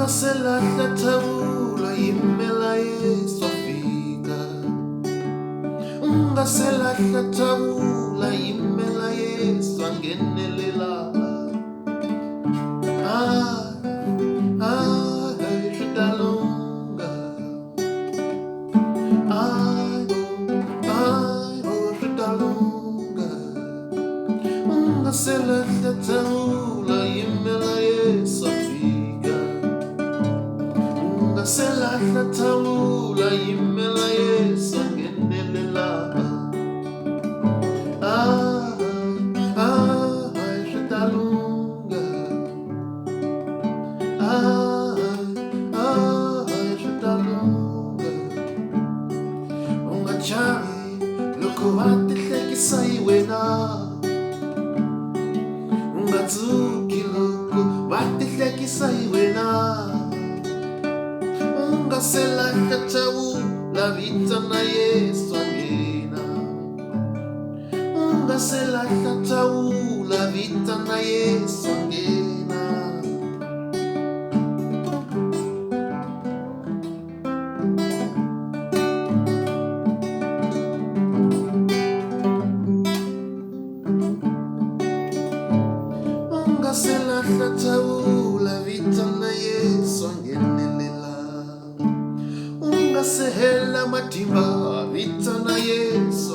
ungaselahla thawula yimela Yesu afika. Ungaselahla thawula yimela Yesu angenelela. Shidalunga. Shidalunga. Ungaselahla thawula yimela Yesu afika. Ungaselahla thawula yimela Yesu angenelela. Shidalunga. Shidalunga. Ungachavi loko vatihlekisa hi wena. Ungatsuki loko vatihlekisa hi wena. Ungaselahla thawula Vitana Yesu angena. Ungaselahla thawula Vitana Yesu angena. Ungaselahla thawula Vitana Yesu angenelela. Ungasehela matimba Vitana Yesu